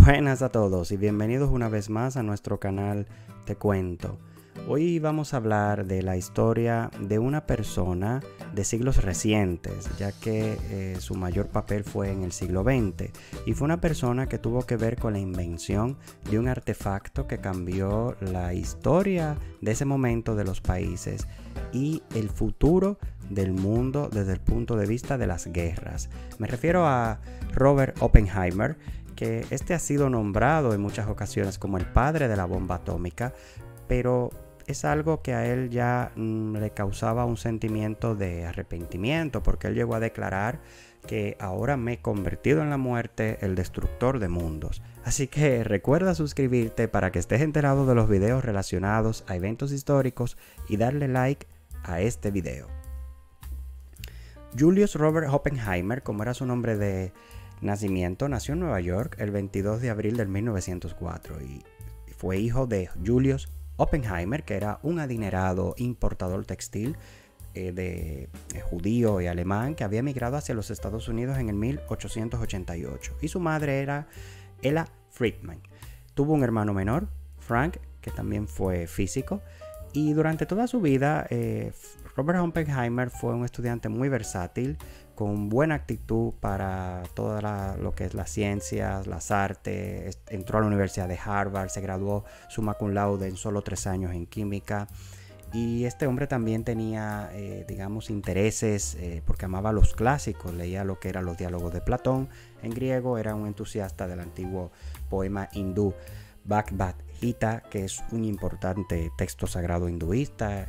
Buenas a todos y bienvenidos una vez más a nuestro canal Te Cuento. Hoy vamos a hablar de la historia de una persona de siglos recientes, ya que su mayor papel fue en el siglo XX, y fue una persona que tuvo que ver con la invención de un artefacto que cambió la historia de ese momento de los países y el futuro del mundo desde el punto de vista de las guerras. Me refiero a Robert Oppenheimer, que este ha sido nombrado en muchas ocasiones como el padre de la bomba atómica, pero es algo que a él ya le causaba un sentimiento de arrepentimiento, porque él llegó a declarar que ahora me he convertido en la muerte, el destructor de mundos. Así que recuerda suscribirte para que estés enterado de los videos relacionados a eventos históricos y darle like a este video. Julius Robert Oppenheimer, como era su nombre de nacimiento, nació en Nueva York el 22 de abril del 1904 y fue hijo de Julius Oppenheimer, que era un adinerado importador textil de judío y alemán que había emigrado hacia los Estados Unidos en el 1888, y su madre era Ella Friedman. Tuvo un hermano menor, Frank, que también fue físico, y durante toda su vida Robert Oppenheimer fue un estudiante muy versátil, con buena actitud para todo lo que es las ciencias, las artes. Entró a la Universidad de Harvard, se graduó summa cum laude en solo 3 años en química. Y este hombre también tenía, intereses porque amaba los clásicos, leía lo que eran los diálogos de Platón en griego, era un entusiasta del antiguo poema hindú Bhagavad Gita, que es un importante texto sagrado hinduista.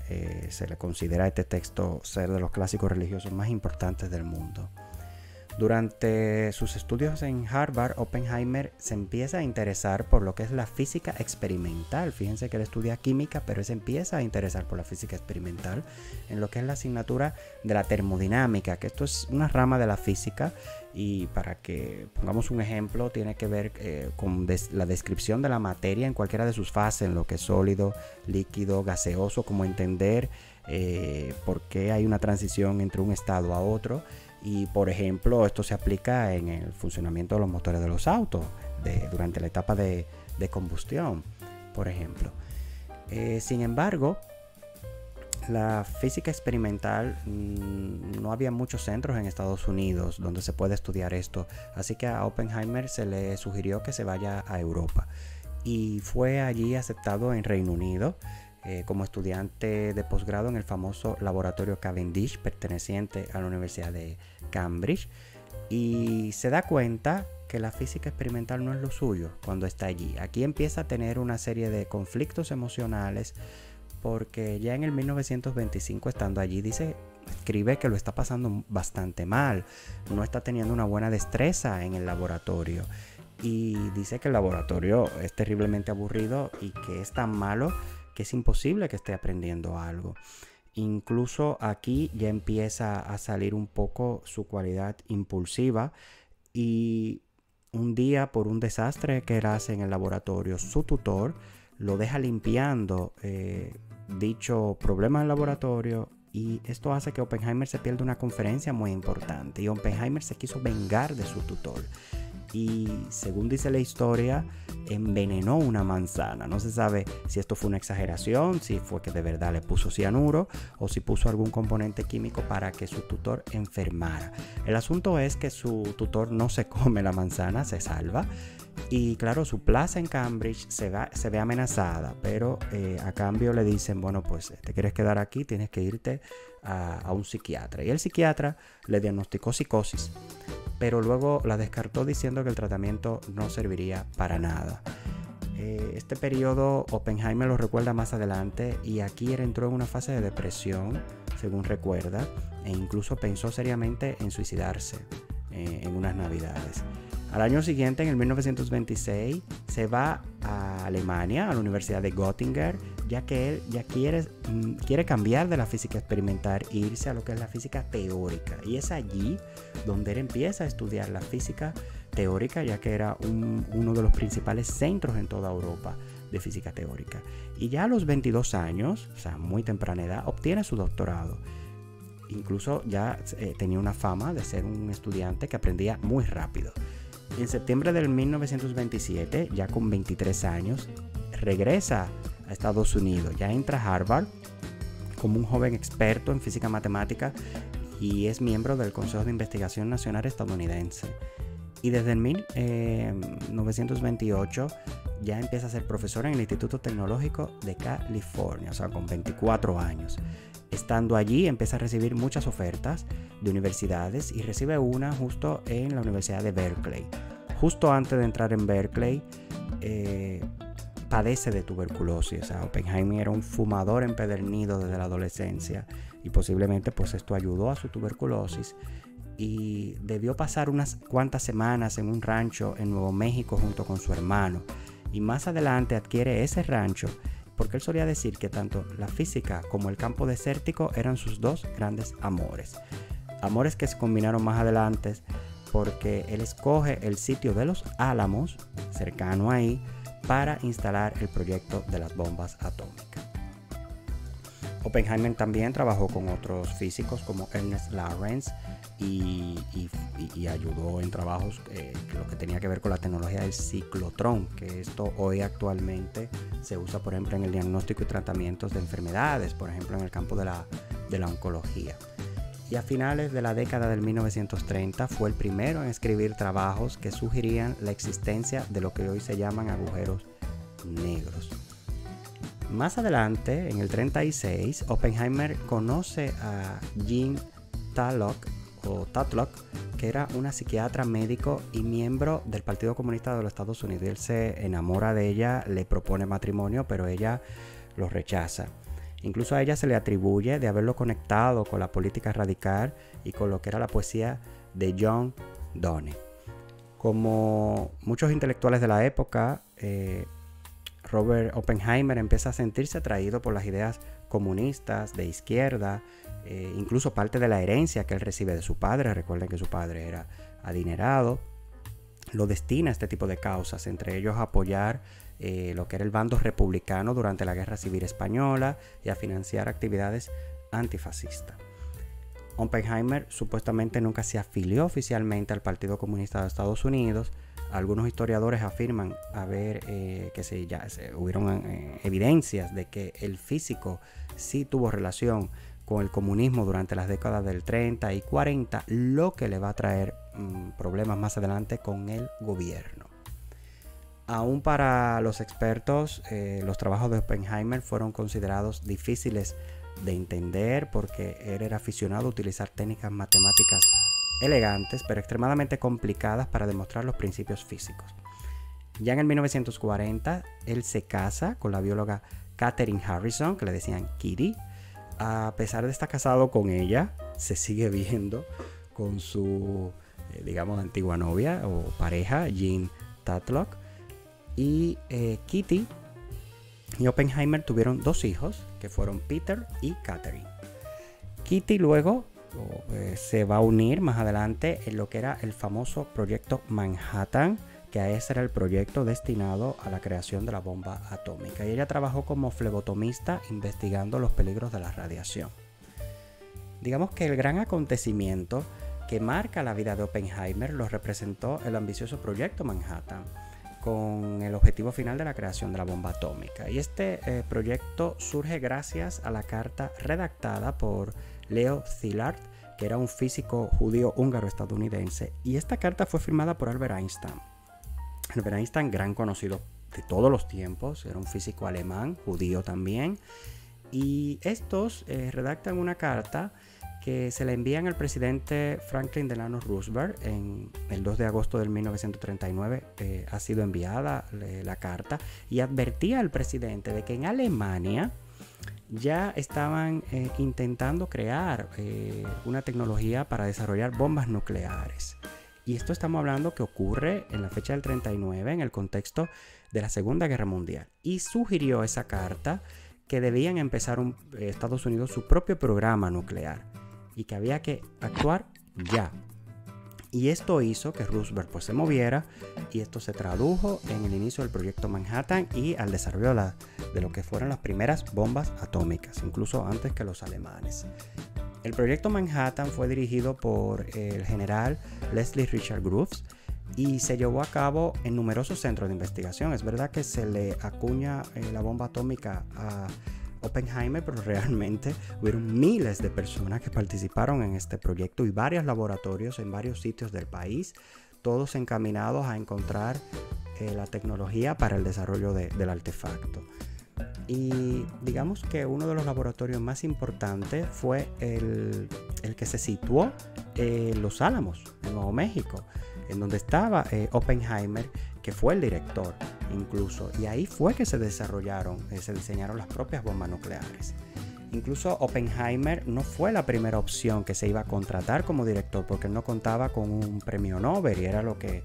Se le considera este texto ser de los clásicos religiosos más importantes del mundo. Durante sus estudios en Harvard, Oppenheimer se empieza a interesar por lo que es la física experimental. Fíjense que él estudia química, pero él se empieza a interesar por la física experimental en lo que es la asignatura de la termodinámica, que esto es una rama de la física, y para que pongamos un ejemplo, tiene que ver con la descripción de la materia en cualquiera de sus fases, en lo que es sólido, líquido, gaseoso, como entender por qué hay una transición entre un estado a otro. Y por ejemplo, esto se aplica en el funcionamiento de los motores de los autos durante la etapa de combustión, por ejemplo. Sin embargo, la física experimental, no había muchos centros en Estados Unidos donde se puede estudiar esto, así que a Oppenheimer se le sugirió que se vaya a Europa, y fue allí aceptado en Reino Unido como estudiante de posgrado en el famoso laboratorio Cavendish, perteneciente a la Universidad de Cambridge, y se da cuenta que la física experimental no es lo suyo cuando está allí. Aquí empieza a tener una serie de conflictos emocionales, porque ya en el 1925, estando allí, escribe que lo está pasando bastante mal, no está teniendo una buena destreza en el laboratorio, y dice que el laboratorio es terriblemente aburrido y que es tan malo que es imposible que esté aprendiendo algo. Incluso aquí ya empieza a salir un poco su cualidad impulsiva, y un día, por un desastre que él hace en el laboratorio, su tutor lo deja limpiando dicho problema del laboratorio, y esto hace que Oppenheimer se pierda una conferencia muy importante, y Oppenheimer se quiso vengar de su tutor, y según dice la historia, envenenó una manzana. No se sabe si esto fue una exageración, si fue que de verdad le puso cianuro o si puso algún componente químico para que su tutor enfermara. El asunto es que su tutor no se come la manzana, se salva, y claro, su plaza en Cambridge se ve amenazada, pero a cambio le dicen, bueno, pues te quieres quedar aquí, tienes que irte a un psiquiatra. Y el psiquiatra le diagnosticó psicosis, pero luego la descartó diciendo que el tratamiento no serviría para nada. Este periodo Oppenheimer lo recuerda más adelante, y aquí él entró en una fase de depresión, según recuerda, e incluso pensó seriamente en suicidarse en unas navidades. Al año siguiente, en el 1926, se va a Alemania, a la Universidad de Göttingen, ya que él ya quiere cambiar de la física experimental e irse a lo que es la física teórica. Y es allí donde él empieza a estudiar la física teórica, ya que era uno de los principales centros en toda Europa de física teórica. Y ya a los 22 años, o sea, muy temprana edad, obtiene su doctorado. Incluso ya tenía una fama de ser un estudiante que aprendía muy rápido. En septiembre del 1927, ya con 23 años, regresa a Estados Unidos. Ya entra a Harvard como un joven experto en física matemática y es miembro del Consejo de Investigación Nacional estadounidense. Y desde el 1928 ya empieza a ser profesor en el Instituto Tecnológico de California, o sea, con 24 años. Estando allí empieza a recibir muchas ofertas de universidades y recibe una justo en la Universidad de Berkeley. Justo antes de entrar en Berkeley, padece de tuberculosis. O sea, Oppenheimer era un fumador empedernido desde la adolescencia y posiblemente pues esto ayudó a su tuberculosis y debió pasar unas cuantas semanas en un rancho en Nuevo México junto con su hermano. Y más adelante adquiere ese rancho porque él solía decir que tanto la física como el campo desértico eran sus dos grandes amores. Amores que se combinaron más adelante porque él escoge el sitio de Los Álamos, cercano ahí, para instalar el proyecto de las bombas atómicas. Oppenheimer también trabajó con otros físicos como Ernest Lawrence y ayudó en trabajos lo que tenía que ver con la tecnología del ciclotrón, que esto hoy actualmente se usa, por ejemplo, en el diagnóstico y tratamientos de enfermedades, por ejemplo, en el campo de la oncología. Y a finales de la década del 1930 fue el primero en escribir trabajos que sugerían la existencia de lo que hoy se llaman agujeros negros. Más adelante, en el 36, Oppenheimer conoce a Jean Tatlock, que era una psiquiatra, médico y miembro del Partido Comunista de los Estados Unidos. Él se enamora de ella, le propone matrimonio, pero ella lo rechaza. Incluso a ella se le atribuye de haberlo conectado con la política radical y con lo que era la poesía de John Donne. Como muchos intelectuales de la época, Robert Oppenheimer empieza a sentirse atraído por las ideas comunistas de izquierda, incluso parte de la herencia que él recibe de su padre. Recuerden que su padre era adinerado. Lo destina a este tipo de causas, entre ellos a apoyar lo que era el bando republicano durante la Guerra Civil Española y a financiar actividades antifascistas. Oppenheimer supuestamente nunca se afilió oficialmente al Partido Comunista de Estados Unidos. Algunos historiadores afirman hubieron evidencias de que el físico sí tuvo relación con el comunismo durante las décadas del 30 y 40, lo que le va a traer problemas más adelante con el gobierno. Aún para los expertos, los trabajos de Oppenheimer fueron considerados difíciles de entender porque él era aficionado a utilizar técnicas matemáticas elegantes pero extremadamente complicadas para demostrar los principios físicos. Ya en el 1940 él se casa con la bióloga Katherine Harrison, que le decían Kitty. A pesar de estar casado con ella, se sigue viendo con su antigua novia o pareja, Jean Tatlock. Y Kitty y Oppenheimer tuvieron dos hijos que fueron Peter y Katherine. Kitty luego se va a unir más adelante en lo que era el famoso proyecto Manhattan, que ese era el proyecto destinado a la creación de la bomba atómica. Y ella trabajó como flebotomista investigando los peligros de la radiación. Digamos que el gran acontecimiento que marca la vida de Oppenheimer lo representó el ambicioso proyecto Manhattan, con el objetivo final de la creación de la bomba atómica. Y este proyecto surge gracias a la carta redactada por Leo Szilard, que era un físico judío húngaro-estadounidense, y esta carta fue firmada por Albert Einstein. Albert Einstein, gran conocido de todos los tiempos, era un físico alemán, judío también, y estos redactan una carta que se le envían al presidente Franklin Delano Roosevelt en el 2 de agosto del 1939. Ha sido enviada la carta y advertía al presidente de que en Alemania ya estaban intentando crear una tecnología para desarrollar bombas nucleares. Y esto estamos hablando que ocurre en la fecha del 39 en el contexto de la Segunda Guerra Mundial. Y sugirió esa carta que debían empezar Estados Unidos su propio programa nuclear y que había que actuar ya. Y esto hizo que Roosevelt se moviera, y esto se tradujo en el inicio del proyecto Manhattan y al desarrollo de lo que fueron las primeras bombas atómicas, incluso antes que los alemanes. El proyecto Manhattan fue dirigido por el general Leslie Richard Groves y se llevó a cabo en numerosos centros de investigación. Es verdad que se le acuña la bomba atómica a Oppenheimer, pero realmente hubieron miles de personas que participaron en este proyecto y varios laboratorios en varios sitios del país, todos encaminados a encontrar la tecnología para el desarrollo del artefacto. Y digamos que uno de los laboratorios más importantes fue el que se situó en Los Álamos, en Nuevo México, en donde estaba Oppenheimer, que fue el director incluso, y ahí fue que se diseñaron las propias bombas nucleares. Incluso Oppenheimer no fue la primera opción que se iba a contratar como director, porque él no contaba con un premio Nobel, y era lo que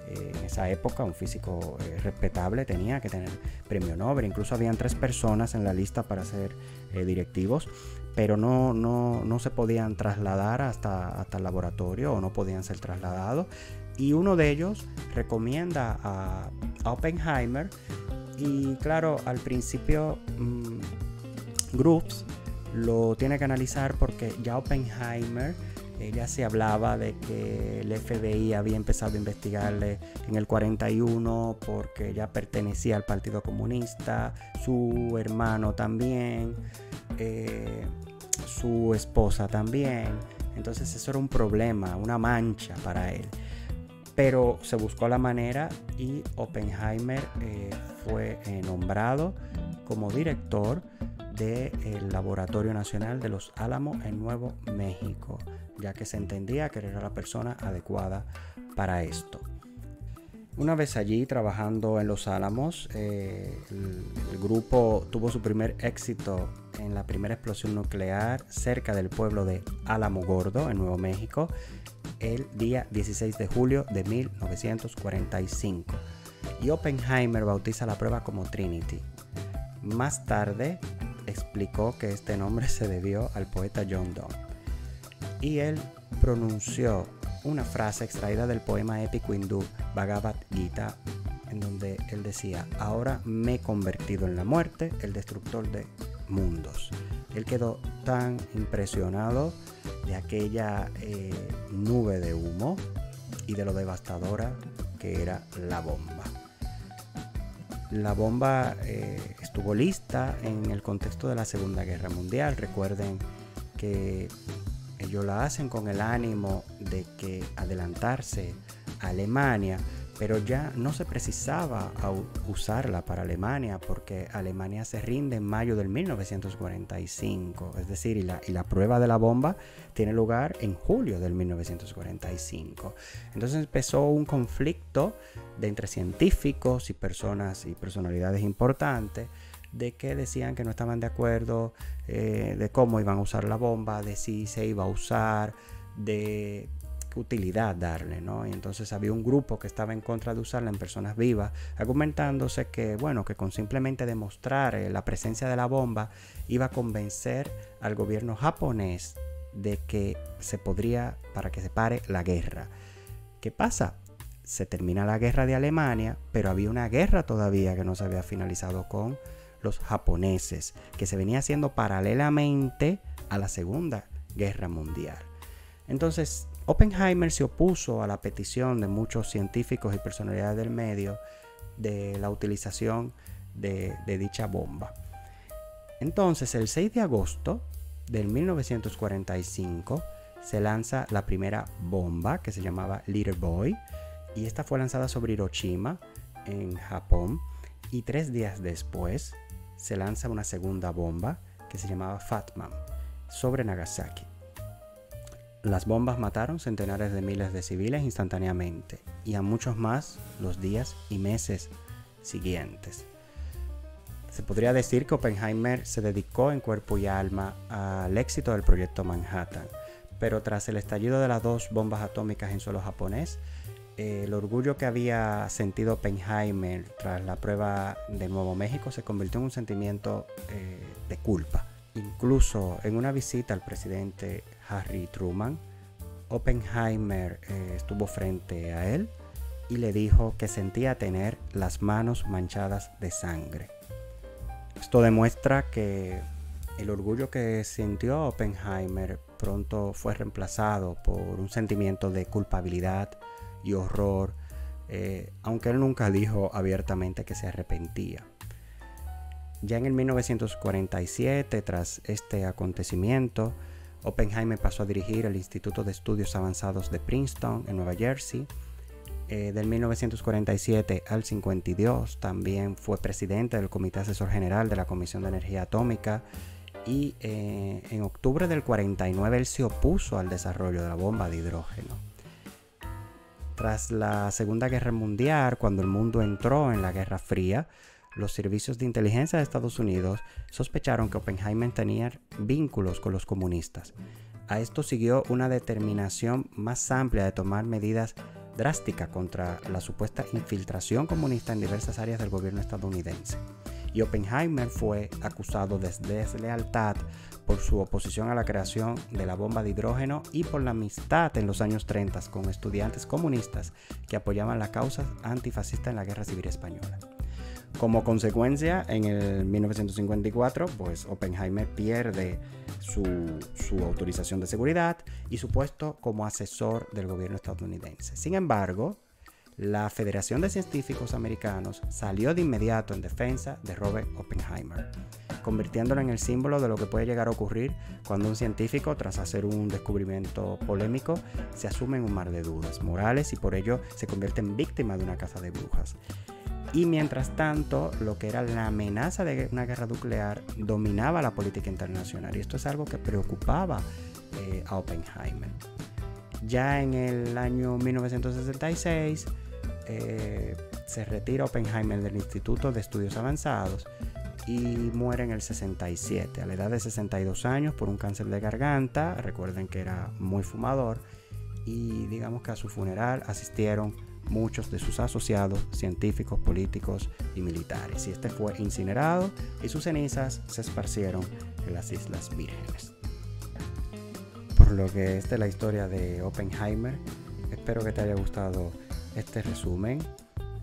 en esa época un físico respetable tenía que tener premio Nobel. Incluso habían 3 personas en la lista para ser directivos, pero no se podían trasladar hasta el laboratorio, o no podían ser trasladados. Y uno de ellos recomienda a Oppenheimer, y claro, al principio Groves lo tiene que analizar, porque ya Oppenheimer ya se hablaba de que el FBI había empezado a investigarle en el 41 porque ya pertenecía al Partido Comunista, su hermano también, su esposa también. Entonces eso era un problema, una mancha para él. Pero se buscó la manera, y Oppenheimer fue nombrado como director del Laboratorio Nacional de Los Álamos en Nuevo México, ya que se entendía que era la persona adecuada para esto. Una vez allí trabajando en Los Álamos, el grupo tuvo su primer éxito en la primera explosión nuclear cerca del pueblo de Álamo Gordo, en Nuevo México, el día 16 de julio de 1945. Y Oppenheimer bautiza la prueba como Trinity. Más tarde explicó que este nombre se debió al poeta John Donne. Y él pronunció una frase extraída del poema épico hindú Bhagavad Gita, en donde él decía: ahora me he convertido en la muerte, el destructor de mundos. Él quedó tan impresionado de aquella nube de humo y de lo devastadora que era la bomba. La bomba estuvo lista en el contexto de la Segunda Guerra Mundial. Recuerden que ellos la hacen con el ánimo de que adelantarse a Alemania, pero ya no se precisaba usarla para Alemania, porque Alemania se rinde en mayo del 1945, es decir, y la prueba de la bomba tiene lugar en julio del 1945. Entonces empezó un conflicto entre científicos y personalidades importantes, de que decían que no estaban de acuerdo de cómo iban a usar la bomba, de si se iba a usar, de qué utilidad darle, ¿no? Y entonces había un grupo que estaba en contra de usarla en personas vivas, argumentándose que, bueno, que con simplemente demostrar la presencia de la bomba iba a convencer al gobierno japonés de que se podría, para que se pare la guerra. ¿Qué pasa? Se termina la guerra de Alemania, pero había una guerra todavía que no se había finalizado con los japoneses, que se venía haciendo paralelamente a la Segunda Guerra Mundial. Entonces, Oppenheimer se opuso a la petición de muchos científicos y personalidades del medio de la utilización de dicha bomba. Entonces, el 6 de agosto del 1945 se lanza la primera bomba, que se llamaba Little Boy, y esta fue lanzada sobre Hiroshima, en Japón, y 3 días después se lanza una segunda bomba que se llamaba Fat Man sobre Nagasaki. Las bombas mataron centenares de miles de civiles instantáneamente, y a muchos más los días y meses siguientes. Se podría decir que Oppenheimer se dedicó en cuerpo y alma al éxito del proyecto Manhattan, pero tras el estallido de las 2 bombas atómicas en suelo japonés, el orgullo que había sentido Oppenheimer tras la prueba de Nuevo México se convirtió en un sentimiento de culpa. Incluso en una visita al presidente Harry Truman, Oppenheimer estuvo frente a él y le dijo que sentía tener las manos manchadas de sangre. Esto demuestra que el orgullo que sintió Oppenheimer pronto fue reemplazado por un sentimiento de culpabilidad y horror aunque él nunca dijo abiertamente que se arrepentía. Ya en el 1947, tras este acontecimiento, Oppenheimer pasó a dirigir el Instituto de Estudios Avanzados de Princeton, en Nueva Jersey. Del 1947 al 52 también fue presidente del Comité Asesor General de la Comisión de Energía Atómica, y en octubre del 49 él se opuso al desarrollo de la bomba de hidrógeno. Tras la Segunda Guerra Mundial, cuando el mundo entró en la Guerra Fría, los servicios de inteligencia de Estados Unidos sospecharon que Oppenheimer tenía vínculos con los comunistas. A esto siguió una determinación más amplia de tomar medidas drásticas contra la supuesta infiltración comunista en diversas áreas del gobierno estadounidense. Y Oppenheimer fue acusado de deslealtad por su oposición a la creación de la bomba de hidrógeno y por la amistad en los años 30 con estudiantes comunistas que apoyaban la causa antifascista en la Guerra Civil Española. Como consecuencia, en el 1954, pues Oppenheimer pierde su autorización de seguridad y su puesto como asesor del gobierno estadounidense. Sin embargo, la Federación de Científicos Americanos salió de inmediato en defensa de Robert Oppenheimer, convirtiéndolo en el símbolo de lo que puede llegar a ocurrir cuando un científico, tras hacer un descubrimiento polémico, se asume en un mar de dudas morales y por ello se convierte en víctima de una caza de brujas. Y mientras tanto, lo que era la amenaza de una guerra nuclear dominaba la política internacional, y esto es algo que preocupaba a Oppenheimer. Ya en el año 1966 se retira Oppenheimer del Instituto de Estudios Avanzados y muere en el 67, a la edad de 62 años, por un cáncer de garganta. Recuerden que era muy fumador, y digamos que a su funeral asistieron muchos de sus asociados, científicos, políticos y militares. Y este fue incinerado y sus cenizas se esparcieron en las Islas Vírgenes. Por lo que esta es la historia de Oppenheimer. Espero que te haya gustado este resumen.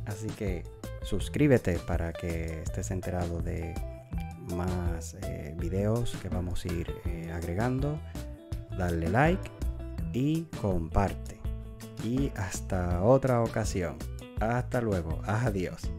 Así que suscríbete para que estés enterado de más videos que vamos a ir agregando. Dale like y comparte. Y hasta otra ocasión. Hasta luego. Adiós.